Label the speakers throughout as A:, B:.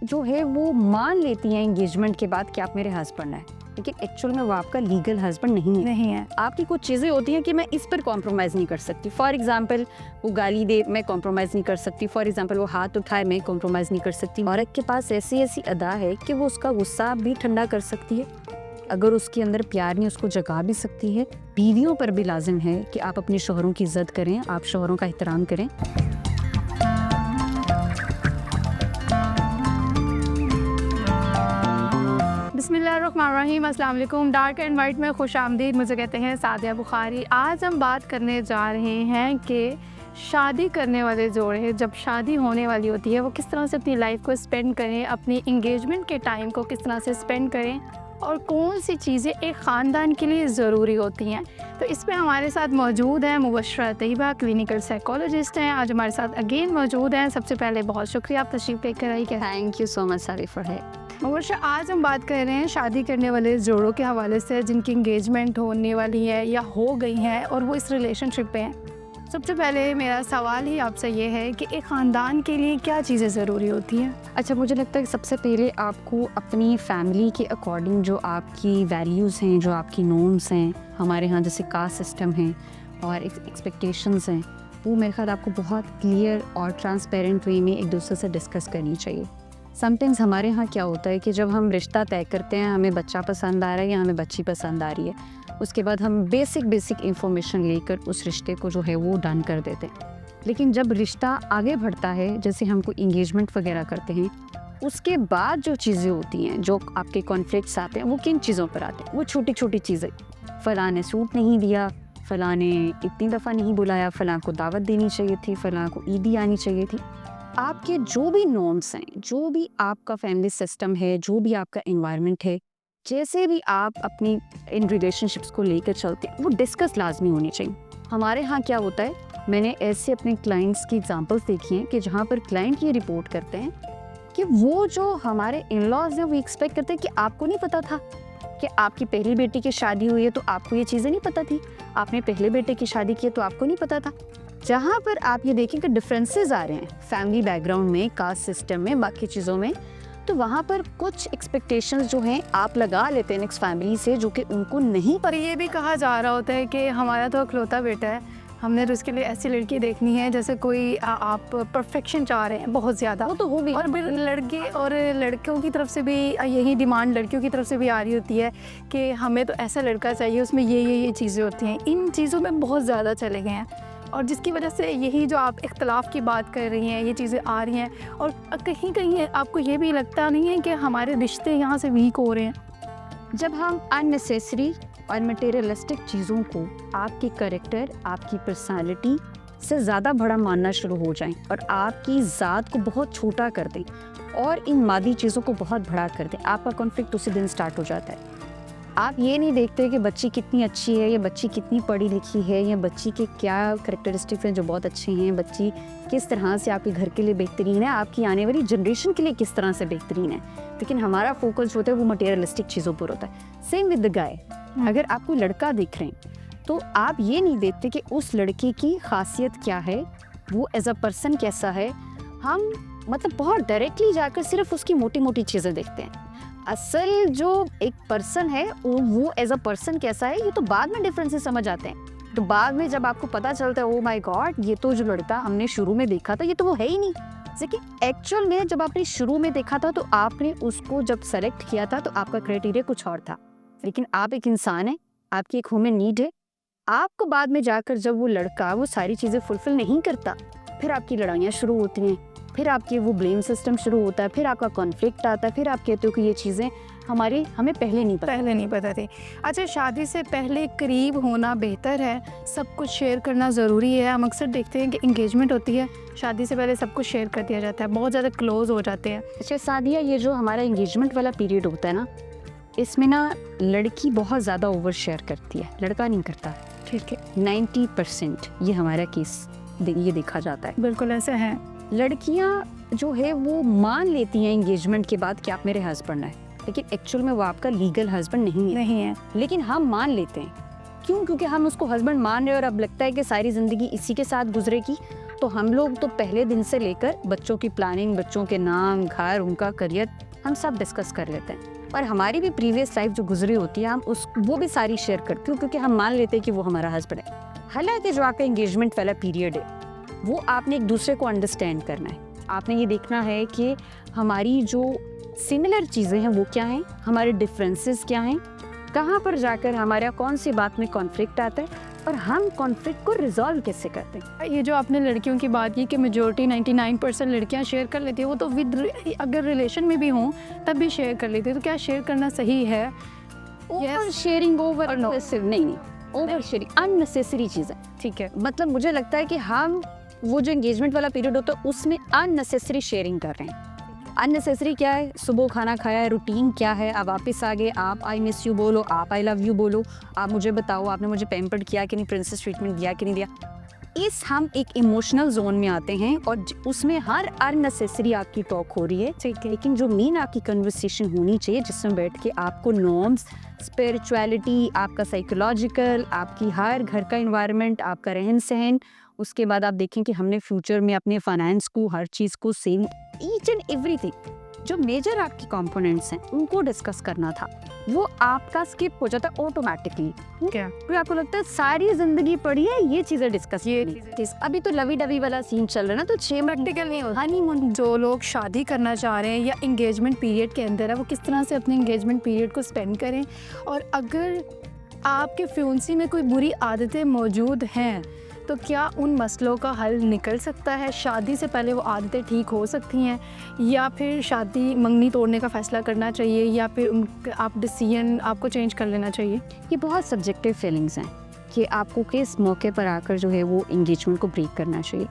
A: जो है वो मान लेती हैं एंगेजमेंट के बाद कि आप मेरे हस्बैंड हैं, लेकिन एक्चुअल में वो आपका लीगल हस्बैंड नहीं है। आपकी कुछ चीज़ें होती हैं कि मैं इस पर कॉम्प्रोमाइज़ नहीं कर सकती। फॉर एग्जांपल वो गाली दे, मैं कॉम्प्रोमाइज़ नहीं कर सकती। फॉर एग्जांपल वो हाथ उठाए, मैं कॉम्प्रोमाइज़ नहीं कर सकती। औरत के पास ऐसी ऐसी अदा है कि वो उसका गुस्सा भी ठंडा कर सकती है, अगर उसके अंदर प्यार नहीं उसको जगा भी सकती है। बीवियों पर भी लाजिम है कि आप अपने शोहरों की इज्जत करें, आप शोहरों का एहतराम करें।
B: बिस्मिल्लाहिर्रहमानिर्रहीम, अस्सलाम वालेकुम। डार्क एंड वाइट में खुश आमदीद। मुझे कहते हैं सादिया बुखारी। आज हम बात करने जा रहे हैं कि शादी करने वाले जोड़े जब शादी होने वाली होती है वो किस तरह से अपनी लाइफ को स्पेंड करें, अपनी इंगेजमेंट के टाइम को किस तरह से स्पेंड करें और कौन सी चीज़ें एक ख़ानदान के लिए ज़रूरी होती हैं। तो इसमें हमारे साथ मौजूद हैं मुबशरा तैयबा, क्लिनिकल साइकोलॉजिस्ट हैं। आज हमारे साथ अगेन मौजूद हैं। सबसे पहले बहुत शुक्रिया आप तशरीफ़ लेकर आई।
A: थैंक यू सो मच सारी फॉर है।
B: मुबशरा, आज हम बात कर रहे हैं शादी करने वाले जोड़ों के हवाले से जिनकी इंगेजमेंट होने वाली है या हो गई है और वो इस रिलेशनशिप पे हैं। सबसे पहले मेरा सवाल ही आपसे ये है कि एक ख़ानदान के लिए क्या चीज़ें ज़रूरी होती हैं?
A: अच्छा, मुझे लगता है कि सबसे पहले आपको अपनी फैमिली के अकॉर्डिंग जो आपकी वैल्यूज़ हैं, जो आपकी नॉर्म्स हैं, हमारे यहाँ जैसे कास्ट सिस्टम है और एक्सपेक्टेशंस हैं, वो मेरे ख्याल आपको बहुत क्लियर और ट्रांसपेरेंट वे में एक दूसरे से डिस्कस करनी चाहिए। समटाइम्स हमारे यहाँ क्या होता है कि जब हम रिश्ता तय करते हैं, हमें बच्चा पसंद आ रहा है या हमें बच्ची पसंद आ रही है, उसके बाद हम बेसिक इंफॉर्मेशन लेकर उस रिश्ते को जो है वो डन कर देते हैं। लेकिन जब रिश्ता आगे बढ़ता है, जैसे हम कोई इंगेजमेंट वगैरह करते हैं, उसके बाद जो चीज़ें होती हैं, जो आपके कॉन्फ्लिक्ट्स आते हैं, वो किन चीज़ों पर आते हैं? वो छोटी छोटी चीज़ें, फ़लाँ ने सूट नहीं दिया, फ़लाँ ने इतनी दफ़ा नहीं बुलाया, फ़लाँ को दावत देनी चाहिए थी, फ़लाँ को ईदी आनी चाहिए थी। आपके जो भी नॉर्म्स हैं, जो भी आपका फैमिली सिस्टम है, जो भी आपका एनवायरनमेंट है, जैसे भी आप अपनी इन रिलेशनशिप्स को लेकर चलते हैं, वो डिस्कस लाजमी होनी चाहिए। हमारे यहाँ क्या होता है, मैंने ऐसे अपने क्लाइंट्स की एग्जांपल्स देखी हैं कि जहाँ पर क्लाइंट ये रिपोर्ट करते हैं कि वो जो हमारे इन-लॉज हैं वो एक्सपेक्ट करते हैं कि आपको नहीं पता था कि आपकी पहली बेटी की शादी हुई है तो आपको ये चीज़ें नहीं पता थी, आपने पहले बेटे की शादी की है तो आपको नहीं पता था। जहाँ पर आप ये देखें कि डिफरेंसेस आ रहे हैं फैमिली बैकग्राउंड में, कास्ट सिस्टम में, बाकी चीज़ों में, तो वहाँ पर कुछ एक्सपेक्टेशंस जो हैं आप लगा लेते हैं नेक्स्ट फैमिली से, जो कि उनको नहीं।
B: पर ये भी कहा जा रहा होता है कि हमारा तो इकलौता बेटा है, हमने तो उसके लिए ऐसी लड़की देखनी है जैसे कोई आप परफेक्शन चाह रहे हैं बहुत ज़्यादा।
A: वो तो होगी।
B: और फिर लड़के और लड़कियों की तरफ से भी यही डिमांड लड़कियों की तरफ से भी आ रही होती है कि हमें तो ऐसा लड़का चाहिए, उसमें ये चीज़ें होती हैं। इन चीज़ों में बहुत ज़्यादा चले गए हैं और जिसकी वजह से यही जो आप इख्तलाफ की बात कर रही हैं, ये चीज़ें आ रही हैं। और कहीं कहीं आपको ये भी लगता नहीं है कि हमारे रिश्ते यहाँ से वीक हो रहे हैं?
A: जब हम अननेसेसरी और मटेरियलिस्टिक चीज़ों को आपकी कैरेक्टर, आपकी पर्सनालिटी से ज़्यादा बड़ा मानना शुरू हो जाएं और आपकी ज़ात को बहुत छोटा कर दें और इन मादी चीज़ों को बहुत बड़ा कर दें, आपका कॉन्फ्लिक्ट उसी दिन स्टार्ट हो जाता है। आप ये नहीं देखते कि बच्ची कितनी अच्छी है या बच्ची कितनी पढ़ी लिखी है या बच्ची के क्या करैक्टरिस्टिक्स हैं जो बहुत अच्छे हैं, बच्ची किस तरह से आपके घर के लिए बेहतरीन है, आपकी आने वाली जनरेशन के लिए किस तरह से बेहतरीन है। लेकिन हमारा फोकस जो होता है वो मटेरियलिस्टिक चीज़ों पर होता है। सेम विद द गाय, अगर आप कोई लड़का देख रहे हैं तो आप ये नहीं देखते कि उस लड़के की खासियत क्या है, वो एज अ पर्सन कैसा है। हम मतलब बहुत डायरेक्टली जाकर सिर्फ उसकी मोटी मोटी चीज़ें देखते हैं। असल जो एक पर्सन है वो एज अ पर्सन कैसा है, ये तो बाद में डिफरेंसेस समझ आते हैं। तो बाद में जब आपको पता चलता है ओ माय गॉड, ये तो जो लड़का हमने शुरू में देखा था ये तो वो है ही नहीं। लेकिन एक्चुअल में जब आपने शुरू में देखा था तो आपने उसको जब सेलेक्ट किया था तो आपका क्राइटेरिया कुछ और था। लेकिन आप एक इंसान है, आपकी एक ह्यूमन नीड है। आपको बाद में जाकर जब वो लड़का वो सारी चीज़ें फुलफिल नहीं करता, फिर आपकी लड़ाइयाँ शुरू होती हैं, फिर आपके वो ब्लेम सिस्टम शुरू होता है, फिर आपका कॉन्फ्लिक्ट आता है, फिर आप कहते हो कि ये चीज़ें हमें पहले नहीं पता थी। अच्छा, शादी से पहले करीब होना बेहतर है, सब कुछ शेयर करना ज़रूरी है? हम अक्सर देखते हैं कि इंगेजमेंट होती है, शादी से पहले सब कुछ शेयर कर दिया जाता है, बहुत ज़्यादा क्लोज हो जाते हैं। अच्छा सादिया, ये जो हमारा इंगेजमेंट वाला पीरियड होता है ना, इसमें ना लड़की बहुत ज़्यादा ओवर शेयर करती है, लड़का नहीं करता।
B: ठीक है,
A: 90% ये हमारा केस ये देखा जाता है।
B: बिल्कुल ऐसा है।
A: लड़कियां जो है वो मान लेती हैं एंगेजमेंट के बाद कि आप मेरे हस्बैंड हैं, लेकिन एक्चुअल में वो आपका लीगल हस्बैंड नहीं है। लेकिन हम मान लेते हैं, क्यों? क्योंकि हम उसको हस्बैंड मान रहे हैं और अब लगता है कि सारी ज़िंदगी इसी के साथ गुजरेगी तो हम लोग तो पहले दिन से लेकर बच्चों की प्लानिंग, बच्चों के नाम, घर, उनका करियर, हम सब डिस्कस कर लेते हैं। और हमारी भी प्रीवियस लाइफ जो गुजरी होती है, हम वो भी सारी शेयर करते हैं, क्योंकि हम मान लेते हैं कि वो हमारा हस्बैंड है। हालांकि जो आपका एंगेजमेंट वाला पीरियड है, वो आपने एक दूसरे को अंडरस्टैंड करना है। आपने ये देखना है कि हमारी जो सिमिलर चीज़ें हैं वो क्या हैं, हमारे डिफरेंसेस क्या हैं, कहाँ पर जाकर हमारा कौन सी बात में कॉन्फ्लिक्ट आता है और हम कॉन्फ्लिक्ट को रिजॉल्व कैसे करते हैं।
B: ये जो आपने लड़कियों की बात की कि मेजोरिटी 99% लड़कियां शेयर कर लेती है, वो तो अगर रिलेशन में भी हों तब भी शेयर कर लेती है, तो क्या शेयर करना सही है?
A: ओवर शेयरिंग, ओवर नहीं, ओवर शेयरिंग अननेसेसरी चीज़ है।
B: ठीक है,
A: मतलब मुझे लगता है कि हम वो जो एंगेजमेंट वाला पीरियड होता है उसमें अननेसेसरी शेयरिंग कर रहे हैं। अननेसेसरी क्या है? सुबह खाना खाया, रूटीन क्या है, आप वापस आ गए, आप आई मिस यू बोलो, आप आई लव यू बोलो, आप मुझे बताओ आपने मुझे पैम्पर्ड किया कि नहीं, प्रिंसेस ट्रीटमेंट दिया कि नहीं दिया। हम एक इमोशनल जोन में आते हैं और उसमें हर अननेसेसरी आपकी टॉक हो रही है।
B: ठीक है,
A: लेकिन जो मेन आपकी कन्वर्सेशन होनी चाहिए, जिसमें बैठ के आपको नॉर्म्स, स्पिरिचुअलिटी, आपका साइकोलॉजिकल, आपकी हर घर का इन्वायरमेंट, आपका रहन सहन, उसके बाद आप देखें कि हमने फ्यूचर में अपने फाइनेंस को, हर चीज़ को सेम, ईच एंड एवरीथिंग जो मेजर आपके कंपोनेंट्स हैं उनको डिस्कस करना था, वो आपका स्किप हो जाता है ऑटोमेटिकली।
B: क्या
A: फिर आपको लगता है सारी जिंदगी पड़ी है ये चीज़ें डिस्कस, अभी तो लवी डवी वाला सीन चल रहा है ना, तो 6 प्रैक्टिकल नहीं होता।
B: हनीमून जो लोग शादी करना चाह रहे हैं या इंगेजमेंट पीरियड के अंदर है, वो किस तरह से अपने इंगेजमेंट पीरियड को स्पेंड करें, और अगर आपके फ्यूंसी में कोई बुरी आदतें मौजूद हैं तो क्या उन मसलों का हल निकल सकता है? शादी से पहले वो आदतें ठीक हो सकती हैं, या फिर शादी मंगनी तोड़ने का फ़ैसला करना चाहिए, या फिर आप डिसीजन आपको चेंज कर लेना चाहिए?
A: ये बहुत सब्जेक्टिव फीलिंग्स हैं कि आपको किस मौके पर आकर जो है वो इंगेजमेंट को ब्रेक करना चाहिए।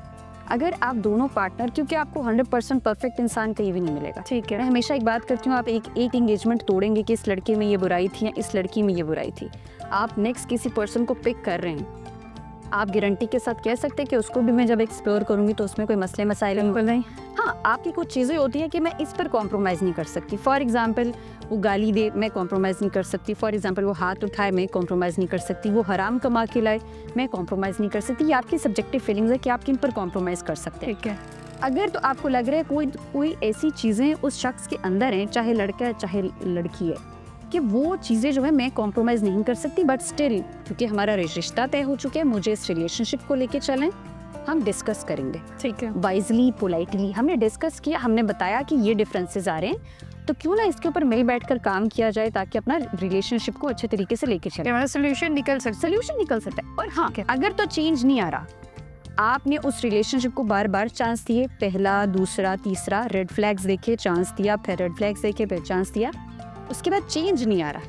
A: अगर आप दोनों पार्टनर, क्योंकि आपको 100% परफेक्ट इंसान कहीं भी नहीं मिलेगा।
B: ठीक है,
A: मैं हमेशा एक बात करती हूँ, आप एक इंगेजमेंट तोड़ेंगे कि इस लड़के में ये बुराई थी या इस लड़की में ये बुराई थी, आप नेक्स्ट किसी पर्सन को पिक कर रहे हैं, आप गारंटी के साथ कह सकते हैं कि उसको भी मैं जब एक्सप्लोर करूंगी तो उसमें कोई मसले मसाइल
B: नहीं।
A: हाँ, आपकी कुछ चीज़ें होती हैं कि मैं इस पर कॉम्प्रोमाइज़ नहीं कर सकती। फॉर एग्जांपल वो गाली दे, मैं कॉम्प्रोमाइज़ नहीं कर सकती। फॉर एग्जांपल वो हाथ उठाए, मैं कॉम्प्रोमाइज़ नहीं कर सकती। वो हराम कमा के लाए, मैं कॉम्प्रोमाइज़ नहीं कर सकती। ये आपकी सब्जेक्टिव फीलिंग्स है कि आप किन पर कॉम्प्रोमाइज़ कर सकते हैं।
B: ठीक है,
A: अगर तो आपको लग रहा है कोई ऐसी चीज़ें उस शख्स के अंदर हैं, चाहे लड़का है चाहे लड़की है, कि वो चीज़ें जो है मैं कॉम्प्रोमाइज़ नहीं कर सकती, बट स्टिल क्योंकि हमारा रिश्ता तय हो चुका है, मुझे इस रिलेशनशिप को लेके चलें, हम डिस्कस करेंगे।
B: ठीक है,
A: वाइजली, पोलाइटली हमने डिस्कस किया, हमने बताया कि ये डिफरेंसेस आ रहे हैं, तो क्यों ना इसके ऊपर मिल बैठकर काम किया जाए ताकि अपना रिलेशनशिप को अच्छे तरीके से लेके चले।
B: हमारा सोल्यूशन निकल सकता
A: है। और हाँ, अगर तो चेंज नहीं आ रहा, आपने उस रिलेशनशिप को बार बार चांस दिए, पहला, दूसरा, तीसरा, रेड फ्लैग्स देखे, चांस दिया, फिर रेड फ्लैग्स देखे, फिर चांस दिया, उसके बाद चेंज नहीं आ रहा,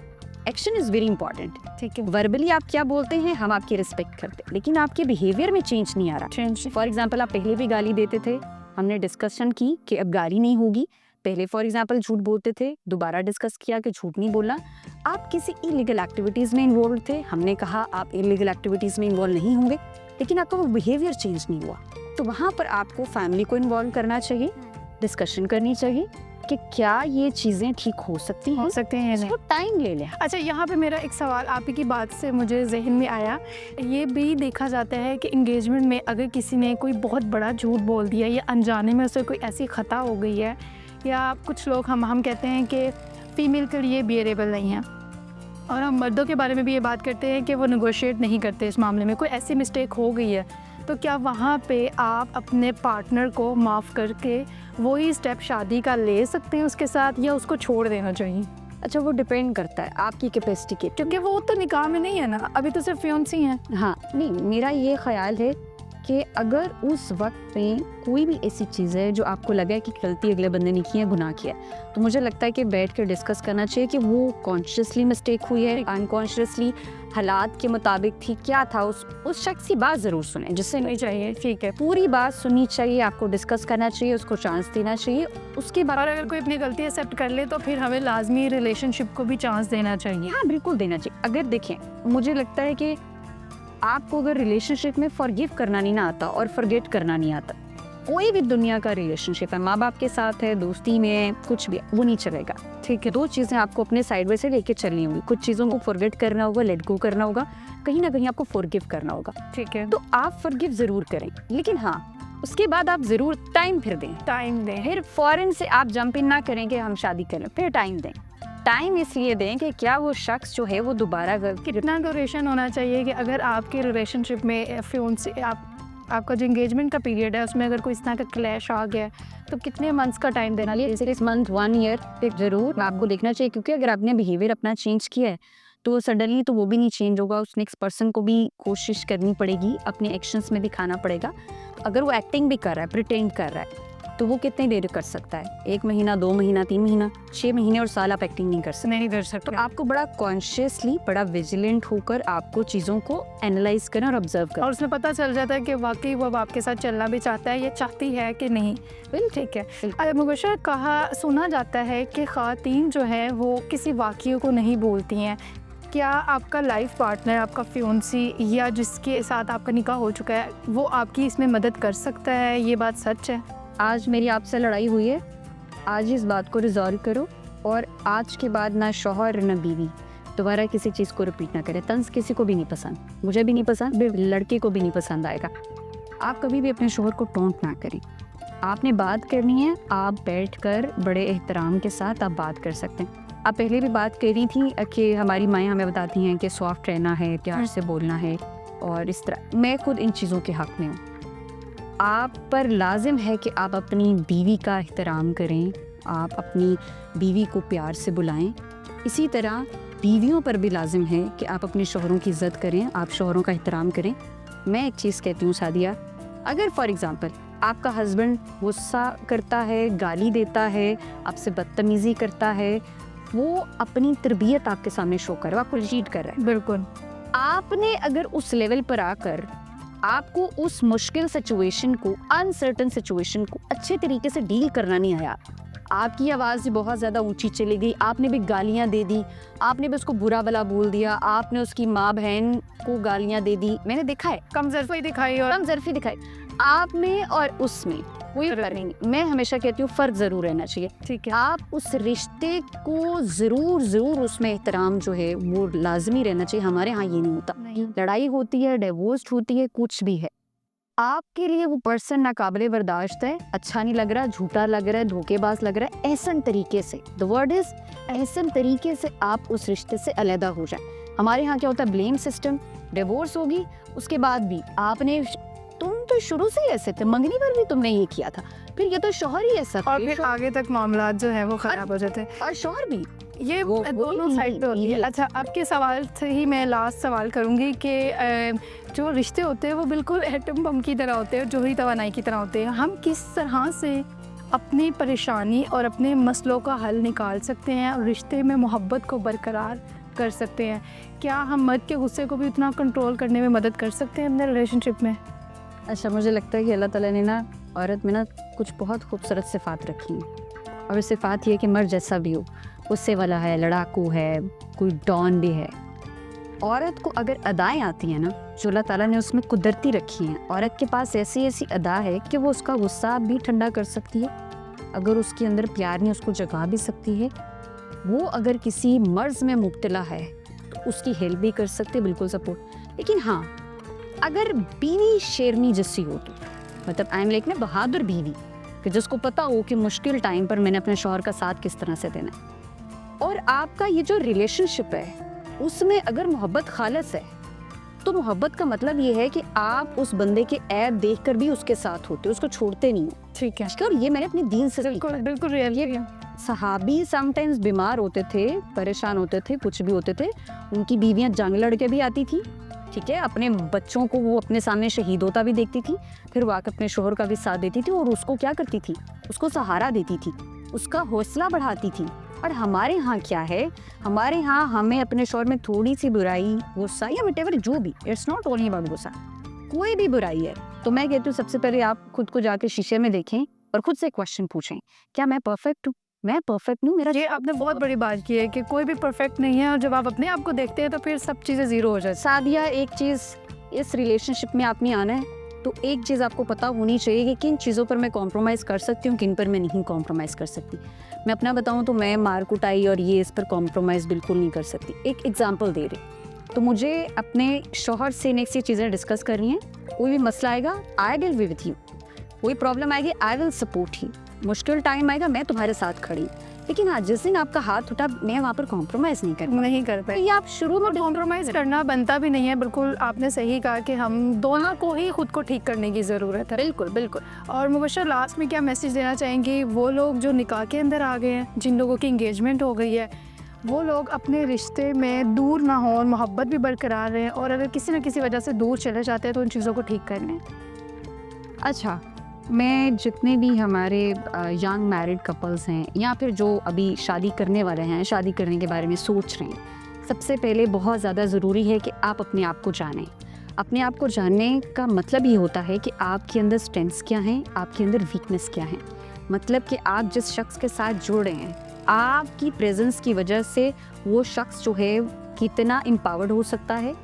A: एक्शन इज़ वेरी इंपॉर्टेंट।
B: ठीक है,
A: वर्बली आप क्या बोलते हैं हम आपकी रिस्पेक्ट करते हैं, लेकिन आपके बिहेवियर में चेंज नहीं आ रहा। फॉर एग्जांपल आप पहले भी गाली देते थे, हमने डिस्कशन की कि अब गाली नहीं होगी। पहले फॉर एग्जांपल झूठ बोलते थे, दोबारा डिस्कस किया कि झूठ नहीं बोलना। आप किसी इलीगल एक्टिविटीज़ में इन्वॉल्व थे, हमने कहा आप इलीगल एक्टिविटीज़ में इन्वॉल्व नहीं होंगे, लेकिन आपका वो बिहेवियर चेंज नहीं हुआ, तो वहाँ पर आपको फैमिली को इन्वॉल्व करना चाहिए, डिस्कशन करनी चाहिए कि क्या ये चीज़ें ठीक हो सकती हैं, इसको टाइम ले लें।
B: अच्छा, यहाँ पे मेरा एक सवाल आप ही की बात से मुझे जहन में आया, ये भी देखा जाता है कि इंगेजमेंट में अगर किसी ने कोई बहुत बड़ा झूठ बोल दिया या अनजाने में उससे कोई ऐसी ख़ता हो गई है, या कुछ लोग हम कहते हैं कि फ़ीमेल के लिए बियरेबल नहीं है, और हम मर्दों के बारे में भी ये बात करते हैं कि वो नेगोशिएट नहीं करते इस मामले में, कोई ऐसी मिस्टेक हो गई है, तो क्या वहाँ पे आप अपने पार्टनर को माफ़ करके वही स्टेप शादी का ले सकते हैं उसके साथ, या उसको छोड़ देना चाहिए?
A: अच्छा, वो डिपेंड करता है आपकी कैपेसिटी के,
B: क्योंकि वो तो निकाह में नहीं है ना, अभी तो सिर्फ फियांसी हैं।
A: हाँ, नहीं, मेरा ये ख्याल है कि अगर उस वक्त में कोई भी ऐसी चीज़ है जो आपको लगा है कि गलती अगले बंदे ने की है, गुनाह किया है, तो मुझे लगता है कि बैठ कर डिस्कस करना चाहिए कि वो कॉन्शियसली मिस्टेक हुई है, अनकॉन्शियसली, हालात के मुताबिक थी, क्या था, उस शख्स की बात ज़रूर सुने, जिससे नहीं चाहिए। ठीक है, पूरी बात सुननी चाहिए, आपको डिस्कस करना चाहिए, उसको चांस देना चाहिए, उसके बाद
B: अगर कोई अपनी गलती एक्सेप्ट कर ले तो फिर हमें लाजमी रिलेशनशिप को भी चांस देना चाहिए।
A: हाँ, बिल्कुल देना चाहिए। अगर देखें, मुझे लगता है कि आपको अगर रिलेशनशिप में फॉरगिव करना नहीं ना आता और फॉरगेट करना नहीं आता, कोई भी दुनिया का रिलेशनशिप है, माँ बाप के साथ है, दोस्ती में है, कुछ भी, वो नहीं चलेगा। ठीक है, 2 चीज़ें आपको अपने साइड वे से लेके चलनी होगी, कुछ चीज़ों को फॉरगेट करना होगा, लेट गो करना होगा, कहीं ना कहीं आपको फॉरगिव करना होगा।
B: ठीक है,
A: तो आप फॉरगिव ज़रूर करें, लेकिन हाँ, उसके बाद आप ज़रूर टाइम फिर दें,
B: टाइम दें।
A: फिर फ़ौरन से आप जंप इन ना करें कि हम शादी कर लें, फिर टाइम दें। टाइम इसलिए दें कि क्या वो शख्स जो है वो दोबारा गलती
B: कितना ड्यूरेशन होना चाहिए कि अगर आपके रिलेशनशिप में फियांसे आपका जो एंगेजमेंट का पीरियड है उसमें अगर कोई इस तरह का क्लैश आ गया तो कितने मंथ्स का टाइम देना चाहिए?
A: 6 मंथ 1 ईयर तक ज़रूर आपको देखना चाहिए, क्योंकि अगर आपने बिहेवियर अपना चेंज किया है तो सडनली तो वो भी नहीं चेंज होगा। उस नेक्स्ट पर्सन को भी कोशिश करनी पड़ेगी, अपने एक्शंस में दिखाना पड़ेगा। अगर वो एक्टिंग भी कर रहा है, प्रिटेंड कर रहा है, तो वो कितनी देर कर सकता है? 1 महीना, 2 महीना, 3 महीना, 6 महीने और साल आप एक्टिंग नहीं कर सकते।
B: नहीं कर
A: तो
B: सकते।
A: आपको बड़ा कॉन्शियसली, बड़ा विजिलेंट होकर आपको चीज़ों को एनालाइज करना और ऑब्जर्व करना।
B: और उसमें पता चल जाता है कि वाकई वो अब आपके साथ चलना भी चाहता है या चाहती है कि नहीं। बिल्कुल ठीक है। मुबशर, कहा सुना जाता है कि ख़वातीन जो है वो किसी वाक़ियों को नहीं बोलती हैं। क्या आपका लाइफ पार्टनर, आपका फियांसी या जिसके साथ आपका निकाह हो चुका है, वो आपकी इसमें मदद कर सकता है? ये बात सच है?
A: आज मेरी आपसे लड़ाई हुई है, आज इस बात को रिजॉल्व करो और आज के बाद ना शौहर ना बीवी दोबारा किसी चीज़ को रिपीट ना करे। तंज किसी को भी नहीं पसंद, मुझे भी नहीं पसंद, लड़के को भी नहीं पसंद आएगा। आप कभी भी अपने शौहर को टोंट ना करें। आपने बात करनी है, आप बैठकर बड़े एहतराम के साथ आप बात कर सकते हैं। आप पहले भी बात करी थी कि हमारी माएँ हमें बताती हैं कि सॉफ्ट रहना है, प्यार से बोलना है और इस तरह। मैं खुद इन चीज़ों के हक़ में हूँ। आप पर लाजिम है कि आप अपनी बीवी का एहतराम करें, आप अपनी बीवी को प्यार से बुलाएं। इसी तरह बीवियों पर भी लाजिम है कि आप अपने शौहरों की इज़्ज़त करें, आप शौहरों का एहतराम करें। मैं एक चीज़ कहती हूँ सादिया, अगर फॉर एग्ज़ाम्पल आपका हस्बैंड गुस्सा करता है, गाली देता है, आपसे बदतमीज़ी करता है, वो अपनी तरबियत आपके सामने शो कर रहा है, आपको चीट कर रहा है।
B: बिल्कुल।
A: आपने अगर उस लेवल पर आकर आपको उस मुश्किल सिचुएशन को, अनसर्टन सिचुएशन को अच्छे तरीके से डील करना नहीं आया, आपकी आवाज़ भी बहुत ज़्यादा ऊंची चली गई, आपने भी गालियाँ दे दी, आपने भी उसको बुरा भला बोल दिया, आपने उसकी माँ बहन को गालियाँ दे दी, मैंने देखा है,
B: कमज़रफ़ी दिखाई और
A: कमज़रफ़ी दिखाई आप में और उसमें। वही करेंगे। मैं हमेशा कहती हूँ फ़र्क ज़रूर रहना चाहिए।
B: ठीक है।
A: आप उस रिश्ते को ज़रूर उसमें एहतराम जो है वो लाजमी रहना चाहिए। हमारे यहाँ ये नहीं होता।
B: नहीं।
A: लड़ाई होती है, डिवोर्स होती है, कुछ भी है, आपके लिए वो पर्सन नाकाबिले बर्दाश्त है, अच्छा नहीं लग रहा, झूठा लग रहा है, धोखेबाज लग रहा है, एहसन तरीके से, द वर्ड इज एहसन तरीके से आप उस रिश्ते से अलहदा हो जाए। हमारे यहाँ क्या होता है, ब्लेम सिस्टम। डिवोर्स होगी, उसके बाद भी आपने, तुम तो शुरू से ही ऐसे थे, मंगनी पर भी तुमने ये किया था, फिर ये तो शौहर ही ऐसा
B: और फिर आगे तक मामला जो है वो ख़राब हो जाते हैं।
A: और शौहर भी
B: ये दोनों साइड पे होती है। अच्छा, आपके सवाल से ही मैं लास्ट सवाल करूँगी कि जो रिश्ते होते हैं वो बिल्कुल एटम बम की तरह होते हैं, जोहरी तवानाई की तरह होते हैं। हम किस तरह से अपनी परेशानी और अपने मसलों का हल निकाल सकते हैं और रिश्ते में मोहब्बत को बरकरार कर सकते हैं? क्या हम मर्द के गुस्से को भी उतना कंट्रोल करने में मदद कर सकते हैं अपने रिलेशनशिप में?
A: अच्छा, मुझे लगता है कि अल्लाह ताला ने ना औरत में ना कुछ बहुत खूबसूरत सिफ़ात रखी हैं, और सिफ़ात ये है कि मर्द जैसा भी हो, गुस्से वाला है, लड़ाकू है, कोई डॉन भी है, औरत को अगर अदाएँ आती हैं ना जो अल्लाह ताला ने उसमें कुदरती रखी हैं, औरत के पास ऐसी ऐसी अदा है कि वो उसका गुस्सा भी ठंडा कर सकती है, अगर उसके अंदर प्यार नहीं उसको जगा भी सकती है, वो अगर किसी मर्ज़ में मुब्तला है तो उसकी हेल्प भी कर सकते हैं, बिल्कुल सपोर्ट। लेकिन हाँ, अगर बीवी शेरनी जैसी हो तो, मतलब आई एम लाइक ना बहादुर बीवी, कि जिसको पता हो कि मुश्किल टाइम पर मैंने अपने शौहर का साथ किस तरह से देना है, और आपका ये जो रिलेशनशिप है उसमें अगर मोहब्बत खालिस है, तो मोहब्बत का मतलब ये है कि आप उस बंदे के ऐब देखकर भी उसके साथ होते हो, उसको छोड़ते नहीं हो।
B: ठीक है।
A: और ये मैंने अपने दीन से सीखा है।
B: बिल्कुल रियल है।
A: सहाबी समटाइम्स बीमार होते थे, परेशान होते थे, कुछ भी होते थे, उनकी बीवियां जंग लड़ के भी आती थी, ठीक है, अपने बच्चों को वो अपने सामने शहीद होता भी देखती थी, फिर वो आकर अपने शोहर का भी साथ देती थी और उसको क्या करती थी, उसको सहारा देती थी, उसका हौसला बढ़ाती थी। और हमारे यहाँ क्या है, हमारे यहाँ हमें अपने शोहर में थोड़ी सी बुराई, गुस्सा या व्हाटएवर जो भी, इट्स नॉट ओनली अबाउट गुस्सा, कोई भी बुराई है तो मैं कहती हूँ सबसे पहले आप खुद को जाके शीशे में देखें और खुद से क्वेश्चन पूछें, क्या मैं परफेक्ट हूँ? मैं परफेक्ट हूँ? मेरा
B: ये आपने बहुत बड़ी बात की है कि कोई भी परफेक्ट नहीं है और जब आप अपने आप को देखते हैं तो फिर सब चीज़ें ज़ीरो हो जाती हैं।
A: सादिया, एक चीज़, इस रिलेशनशिप में आपने आना है तो एक चीज़ आपको पता होनी चाहिए कि किन चीज़ों पर मैं कॉम्प्रोमाइज़ कर सकती हूँ, किन पर मैं नहीं कॉम्प्रोमाइज़ कर सकती। मैं अपना बताऊँ तो मैं मार कुटाई और ये इस पर कॉम्प्रोमाइज़ बिल्कुल नहीं कर सकती। एक एग्जाम्पल दे रही, तो मुझे अपने शौहर से नेक्स्ट ये चीज़ें डिस्कस करनी है, कोई भी मसला आएगा, I will be with you, कोई प्रॉब्लम आएगी आई विल सपोर्ट ही, मुश्किल टाइम आएगा मैं तुम्हारे साथ खड़ी। लेकिन हाँ, जिस दिन आपका हाथ उठा मैं वहाँ पर कॉम्प्रोमाइज़ नहीं करती।
B: नहीं करते।
A: ये आप शुरू में
B: कॉम्प्रोमाइज़ करना बनता भी नहीं है। बिल्कुल आपने सही कहा कि हम दोनों को ही खुद को ठीक करने की ज़रूरत है।
A: बिल्कुल बिल्कुल।
B: और मुबशर लास्ट में क्या मैसेज देना चाहेंगी वो लोग जो निकाह के अंदर आ गए हैं, जिन लोगों की इंगेजमेंट हो गई है, वो लोग अपने रिश्ते में दूर ना हों, मोहब्बत भी बरकरार रहें, और अगर किसी न किसी वजह से दूर चले जाते हैं तो उन चीज़ों को ठीक कर लें?
A: अच्छा, मैं जितने भी हमारे यंग मैरिड कपल्स हैं या फिर जो अभी शादी करने वाले हैं, शादी करने के बारे में सोच रहे हैं, सबसे पहले बहुत ज़्यादा ज़रूरी है कि आप अपने आप को जानें। अपने आप को जानने का मतलब ये होता है कि आपके अंदर स्ट्रेंथ्स क्या हैं, आपके अंदर वीकनेस क्या हैं। मतलब कि आप जिस शख्स के साथ जुड़ रहे हैं, आपकी प्रेजेंस की वजह से वो शख्स जो है कितना एम्पावर्ड हो सकता है,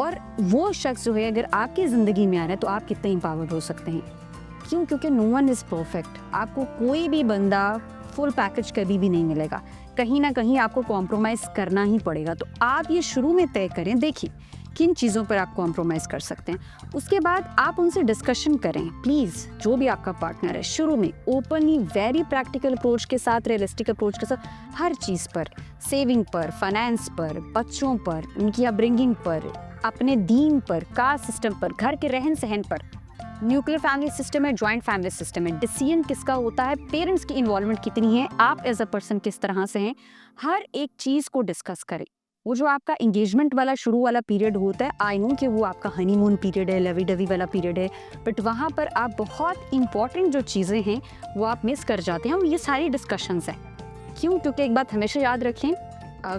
A: और वो शख्स जो है अगर आपकी ज़िंदगी में आ रहा है तो आप कितने एम्पावर्ड हो सकते हैं। क्यों? क्योंकि नो वन इज़ परफेक्ट। आपको कोई भी बंदा फुल पैकेज कभी भी नहीं मिलेगा, कहीं ना कहीं आपको कॉम्प्रोमाइज़ करना ही पड़ेगा। तो आप ये शुरू में तय करें, देखिए किन चीज़ों पर आप कॉम्प्रोमाइज़ कर सकते हैं। उसके बाद आप उनसे डिस्कशन करें प्लीज़, जो भी आपका पार्टनर है, शुरू में ओपनली वेरी प्रैक्टिकल अप्रोच के साथ, रियलिस्टिक अप्रोच के साथ, हर चीज़ पर, सेविंग पर, फाइनेंस पर, बच्चों पर, उनकी अपब्रिंगिंग पर, अपने दीन पर, कास्ट सिस्टम पर, घर के रहन सहन पर, न्यूक्लियर फैमिली सिस्टम है, जॉइंट फैमिली सिस्टम है, डिसीजन किसका होता है, पेरेंट्स की इन्वॉल्वमेंट कितनी है, आप एज अ पर्सन किस तरह से हैं, हर एक चीज़ को डिस्कस करें। वो जो आपका एंगेजमेंट वाला शुरू वाला पीरियड होता है, आई नो कि वो आपका हनीमून पीरियड है, लवी डवी वाला पीरियड है, बट वहाँ पर आप बहुत इंपॉर्टेंट जो चीज़ें हैं वो आप मिस कर जाते हैं, और ये सारी डिस्कशंस हैं। क्यों? क्योंकि एक बात हमेशा याद रखें,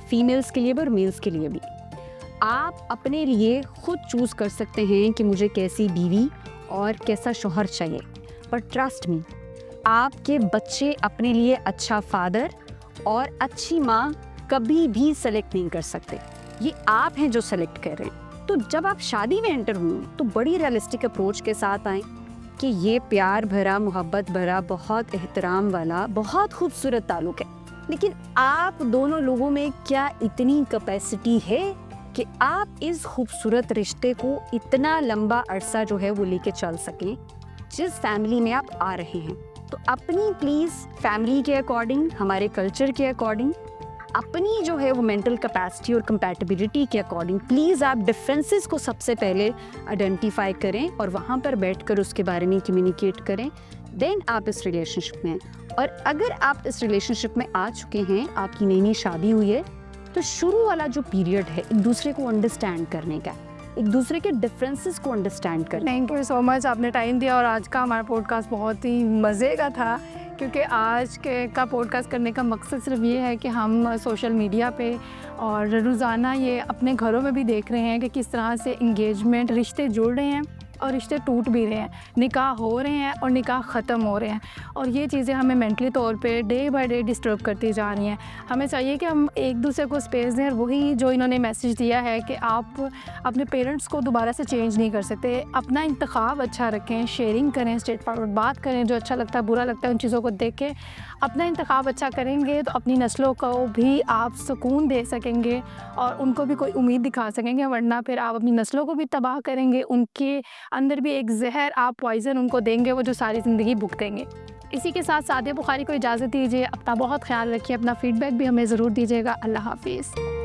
A: फीमेल्स के लिए भी और मेल्स के लिए भी, आप अपने लिए खुद चूज़ कर सकते हैं कि मुझे कैसी बीवी और कैसा शौहर चाहिए, पर ट्रस्ट मी, आपके बच्चे अपने लिए अच्छा फादर और अच्छी माँ कभी भी सेलेक्ट नहीं कर सकते। ये आप हैं जो सेलेक्ट कर रहे हैं। तो जब आप शादी में एंटर हुए तो बड़ी रियलिस्टिक अप्रोच के साथ आएँ कि ये प्यार भरा, मोहब्बत भरा, बहुत एहतराम वाला, बहुत खूबसूरत ताल्लुक़ है, लेकिन आप दोनों लोगों में क्या इतनी कैपेसिटी है कि आप इस खूबसूरत रिश्ते को इतना लंबा अरसा जो है वो लेके चल सकें जिस फैमिली में आप आ रहे हैं। तो अपनी प्लीज़ फैमिली के अकॉर्डिंग, हमारे कल्चर के अकॉर्डिंग, अपनी जो है वो मेंटल कैपेसिटी और कंपैटिबिलिटी के अकॉर्डिंग प्लीज़ आप डिफरेंसेस को सबसे पहले आइडेंटिफाई करें और वहाँ पर बैठकर उसके बारे में कम्युनिकेट करें। देन आप इस रिलेशनशिप में, और अगर आप इस रिलेशनशिप में आ चुके हैं, आपकी नई नई शादी हुई है, तो शुरू वाला जो पीरियड है एक दूसरे को अंडरस्टैंड करने का, एक दूसरे के डिफरेंसेस को अंडरस्टैंड करने।
B: थैंक यू सो मच, आपने टाइम दिया, और आज का हमारा पॉडकास्ट बहुत ही मज़े का था, क्योंकि आज का पॉडकास्ट करने का मकसद सिर्फ ये है कि हम सोशल मीडिया पे और रोज़ाना ये अपने घरों में भी देख रहे हैं कि किस तरह से इंगेजमेंट, रिश्ते जुड़ रहे हैं और रिश्ते टूट भी रहे हैं, निकाह हो रहे हैं और निकाह ख़त्म हो रहे हैं, और ये चीज़ें हमें मेंटली तौर पे डे बाय डे डिस्टर्ब करती जा रही हैं। हमें चाहिए कि हम एक दूसरे को स्पेस दें, और वही जो इन्होंने मैसेज दिया है कि आप अपने पेरेंट्स को दोबारा से चेंज नहीं कर सकते। अपना इंतखाब अच्छा रखें, शेयरिंग करें, स्ट्रेट फॉरवर्ड बात करें, जो अच्छा लगता है, बुरा लगता है, उन चीज़ों को देखें। अपना इंतखाब अच्छा करेंगे तो अपनी नस्लों को भी आप सुकून दे सकेंगे और उनको भी कोई उम्मीद दिखा सकेंगे, वरना फिर आप अपनी नस्लों को भी तबाह करेंगे, उनके अंदर भी एक जहर, आप पॉइज़न उनको देंगे, वो जो सारी ज़िंदगी भुगतेंगे। इसी के साथ सादिया बुखारी को इजाज़त दीजिए। अपना बहुत ख्याल रखिए, अपना फ़ीडबैक भी हमें ज़रूर दीजिएगा। अल्लाह हाफ़िज़।